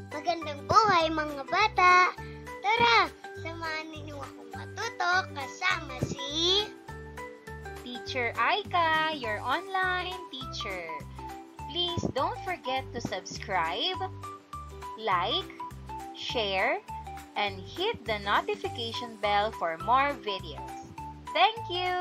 Magandang buhay mga bata! Tara, samahan ninyo akong matuto kasama si Teacher Aika, your online teacher. Please don't forget to subscribe, like, share, and hit the notification bell for more videos. Thank you!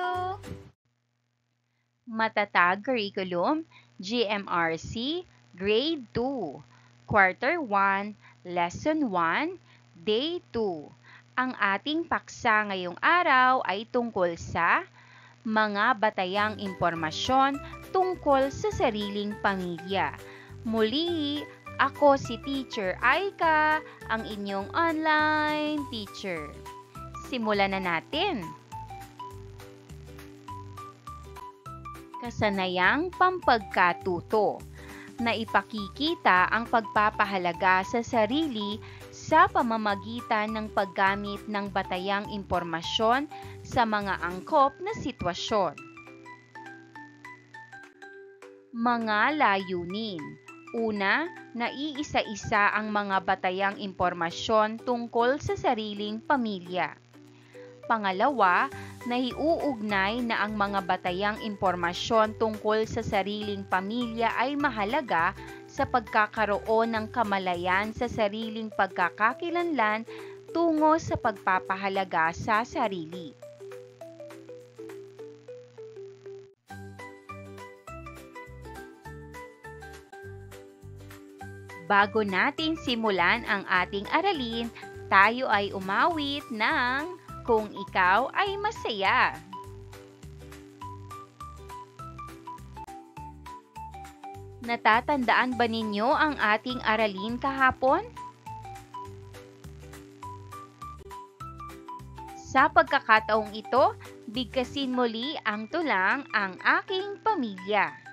Matatag Curriculum, GMRC, Grade 2, Quarter 1, Lesson 1, Day 2. Ang ating paksa ngayong araw ay tungkol sa mga batayang impormasyon tungkol sa sariling pamilya. Muli, ako si Teacher Aika, ang inyong online teacher. Simulan na natin! Kasanayang pampagkatuto na ipakikita ang pagpapahalaga sa sarili sa pamamagitan ng paggamit ng batayang impormasyon sa mga angkop na sitwasyon. Mga layunin. Una, naiisa-isa ang mga batayang impormasyon tungkol sa sariling pamilya. Pangalawa, naiuugnay na ang mga batayang impormasyon tungkol sa sariling pamilya ay mahalaga sa pagkakaroon ng kamalayan sa sariling pagkakakilanlan tungo sa pagpapahalaga sa sarili. Bago natin simulan ang ating aralin, tayo ay umawit ng Kung Ikaw ay Masaya. Natatandaan ba ninyo ang ating aralin kahapon? Sa pagkakataong ito, bigkasin muli ang tulang Ang Aking Pamilya.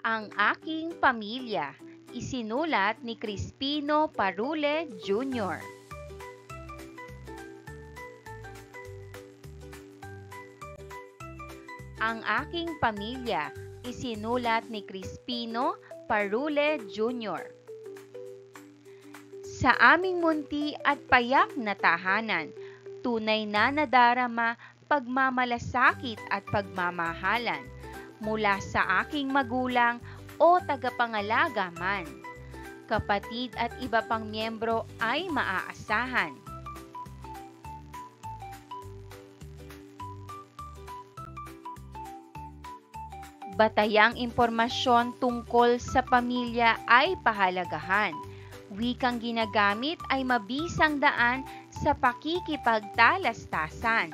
Ang Aking Pamilya, isinulat ni Crispino Parule Jr. Ang Aking Pamilya, isinulat ni Crispino Parule Jr. Sa aming munti at payak na tahanan, tunay na nadarama pagmamalasakit at pagmamahalan mula sa aking magulang o tagapangalaga man. Kapatid at iba pang miyembro ay maaasahan. Batayang impormasyon tungkol sa pamilya ay pahalagahan. Wikang ginagamit ay mabisang daan sa pakikipagtalastasan.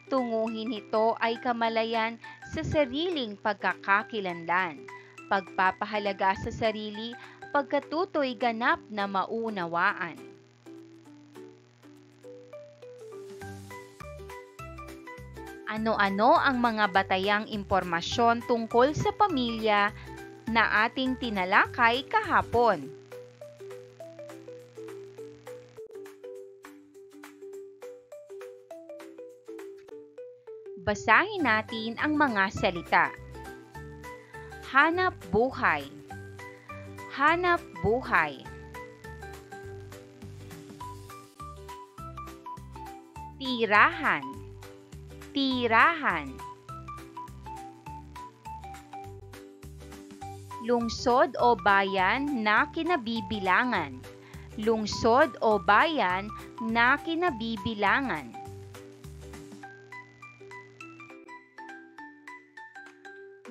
Tunguhin nito ay kamalayan sa sariling pagkakakilanlan, pagpapahalaga sa sarili, pagkatutoy ganap na maunawaan. Ano-ano ang mga batayang impormasyon tungkol sa pamilya na ating tinalakay kahapon? Basahin natin ang mga salita. Hanap buhay. Hanap buhay. Tirahan. Tirahan. Lungsod o bayan na kinabibilangan. Lungsod o bayan na kinabibilangan.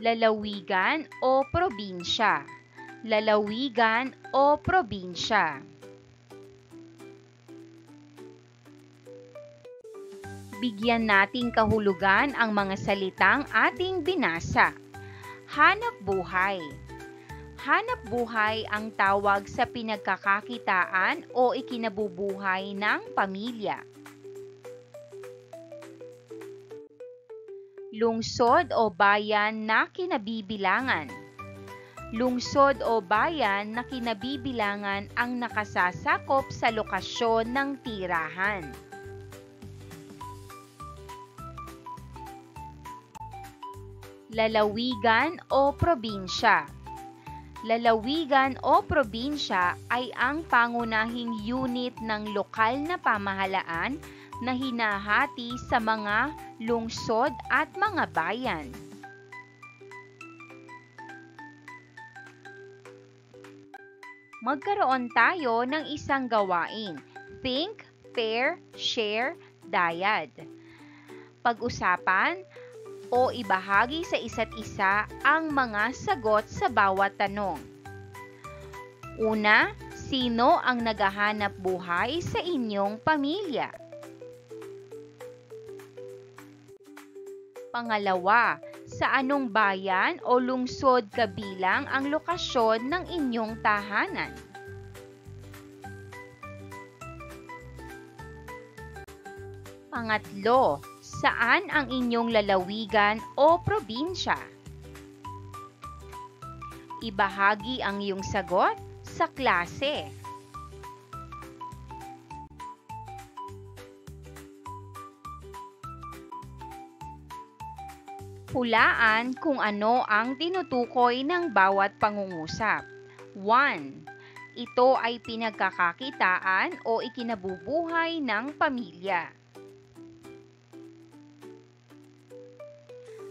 Lalawigan o probinsya. Lalawigan o probinsya. Bigyan nating kahulugan ang mga salitang ating binasa. Hanap buhay. Hanap buhay ang tawag sa pinagkakakitaan o ikinabubuhay ng pamilya. Lungsod o bayan na kinabibilangan. Lungsod o bayan na kinabibilangan ang nakasasakop sa lokasyon ng tirahan. Lalawigan o probinsya. Lalawigan o probinsya ay ang pangunahing unit ng lokal na pamahalaan na hinahati sa mga lungsod at mga bayan. Magkaroon tayo ng isang gawain. Think, pair, share, dyad. Pag-usapan o ibahagi sa isa't isa ang mga sagot sa bawat tanong. Una, sino ang naghahanap buhay sa inyong pamilya? Pangalawa, sa anong bayan o lungsod kabilang ang lokasyon ng inyong tahanan? Pangatlo, saan ang inyong lalawigan o probinsya? Ibahagi ang iyong sagot sa klase. Hulaan kung ano ang tinutukoy ng bawat pangungusap. 1. Ito ay pinagkakakitaan o ikinabubuhay ng pamilya.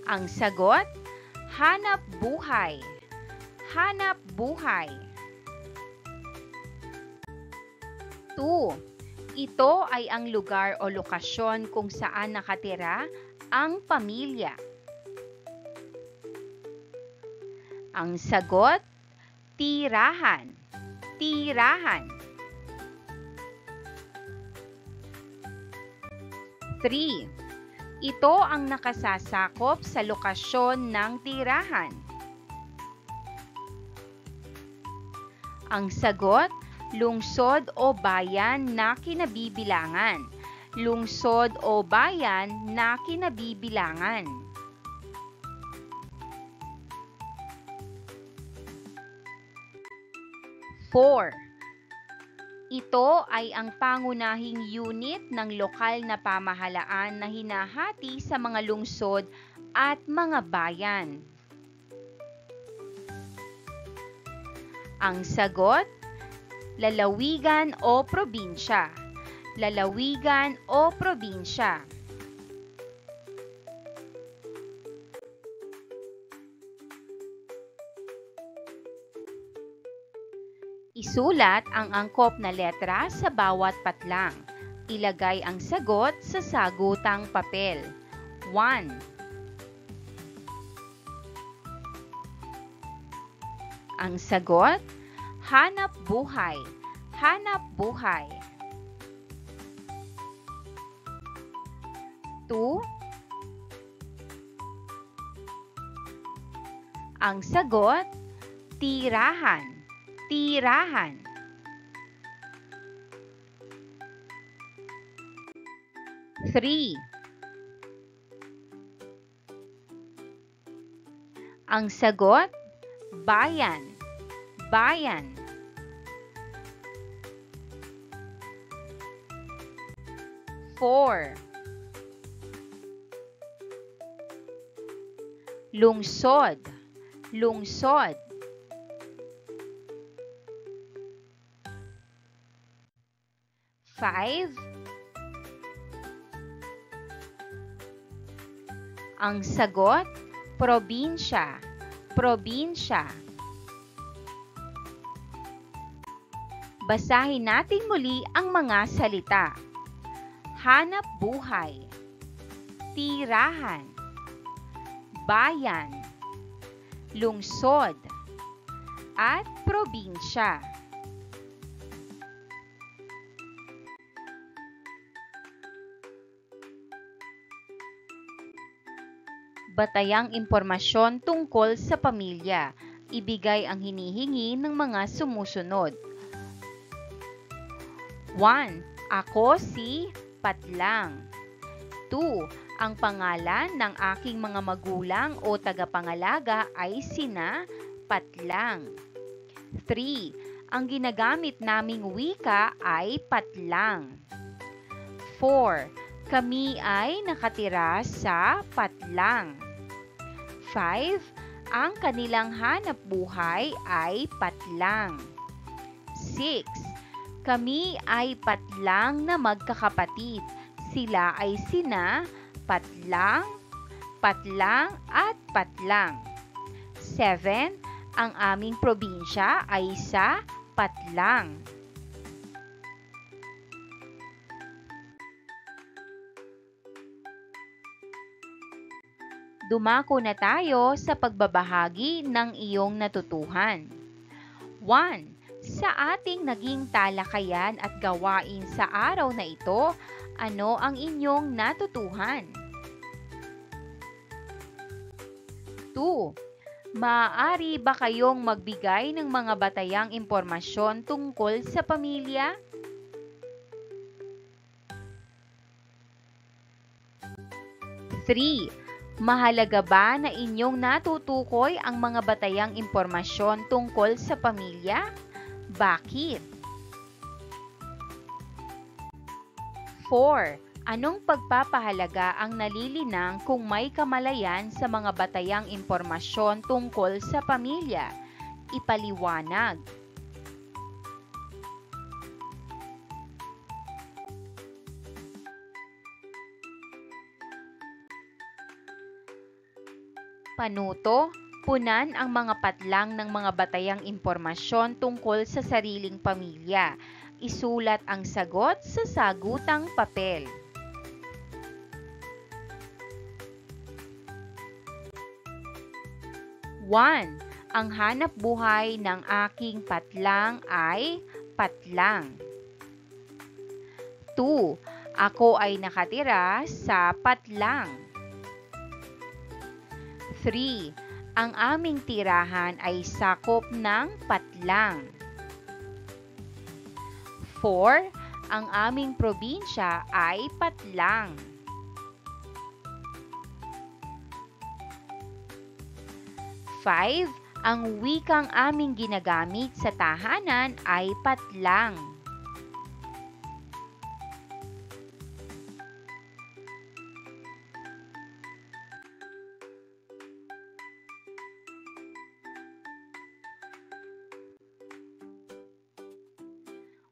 Ang sagot, hanap buhay. Hanap buhay. 2. Ito ay ang lugar o lokasyon kung saan nakatira ang pamilya. Ang sagot, tirahan. Tirahan. 3. Ito ang nakasasakop sa lokasyon ng tirahan. Ang sagot, lungsod o bayan na kinabibilangan. Lungsod o bayan na kinabibilangan. 4. Ito ay ang pangunahing unit ng lokal na pamahalaan na hinahati sa mga lungsod at mga bayan. Ang sagot, lalawigan o probinsya. Lalawigan o probinsya. Isulat ang angkop na letra sa bawat patlang. Ilagay ang sagot sa sagutang papel. 1. Ang sagot, hanap buhay. Hanap buhay. 2. Ang sagot, tirahan. Tirahan. 3. Ang sagot, bayan. Bayan. 4. Lungsod. Lungsod. 5. Ang sagot, probinsya. Probinsya. Basahin natin muli ang mga salita. Hanap buhay. Tirahan. Bayan. Lungsod. At probinsya. Batayang impormasyon tungkol sa pamilya. Ibigay ang hinihingi ng mga sumusunod. 1. Ako si Patlang. 2. Ang pangalan ng aking mga magulang o tagapangalaga ay sina Patlang. 3. Ang ginagamit naming wika ay Patlang. 4. Kami ay nakatira sa Patlang. 5. Ang kanilang hanap buhay ay patlang. 6. Kami ay patlang na magkakapatid. Sila ay sina, patlang, patlang at patlang. 7. Ang aming probinsya ay sa Patlang. Dumako na tayo sa pagbabahagi ng iyong natutuhan. 1. Sa ating naging talakayan at gawain sa araw na ito, ano ang inyong natutuhan? 2. Maaari ba kayong magbigay ng mga batayang impormasyon tungkol sa pamilya? 3. Mahalaga ba na inyong natutukoy ang mga batayang impormasyon tungkol sa pamilya? Bakit? 4. Anong pagpapahalaga ang nalilinang kung may kamalayan sa mga batayang impormasyon tungkol sa pamilya? Ipaliwanag. Panuto, punan ang mga patlang ng mga batayang impormasyon tungkol sa sariling pamilya. Isulat ang sagot sa sagutang papel. One, ang hanap buhay ng aking patlang ay patlang. 2. Ako ay nakatira sa patlang. 3. Ang aming tirahan ay sakop ng patlang. 4. Ang aming probinsya ay patlang. 5. Ang wikang aming ginagamit sa tahanan ay patlang.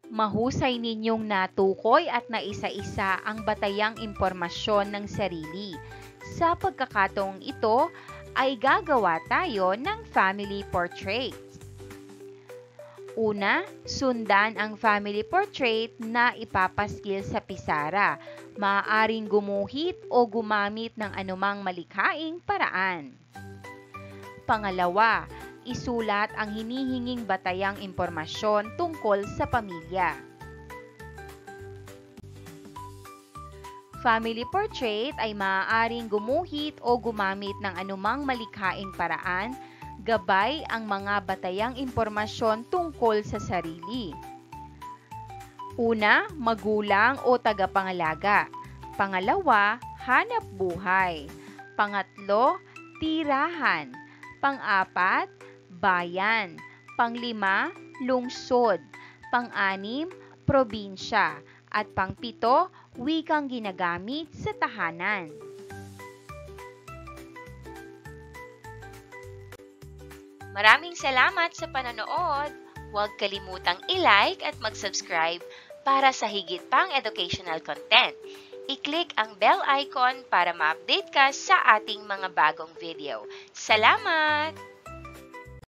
Mahusay ninyong natukoy at naisa-isa ang batayang impormasyon ng sarili. Sa pagkakataong ito, ay gagawa tayo ng family portrait. Una, sundan ang family portrait na ipapaskil sa pisara. Maaaring gumuhit o gumamit ng anumang malikhaing paraan. Pangalawa, isulat ang hinihinging batayang impormasyon tungkol sa pamilya. Family portrait ay maaaring gumuhit o gumamit ng anumang malikhaing paraan, gabay ang mga batayang impormasyon tungkol sa sarili. Una, magulang o tagapangalaga. Pangalawa, hanap buhay. Pangatlo, tirahan. Pang-apat, bayan. Panglima, lungsod. Pang-anim, probinsya. At pang-pito, wikang ginagamit sa tahanan. Maraming salamat sa panonood. Huwag kalimutang i-like at mag-subscribe para sa higit pang educational content. I-click ang bell icon para ma-update ka sa ating mga bagong video. Salamat!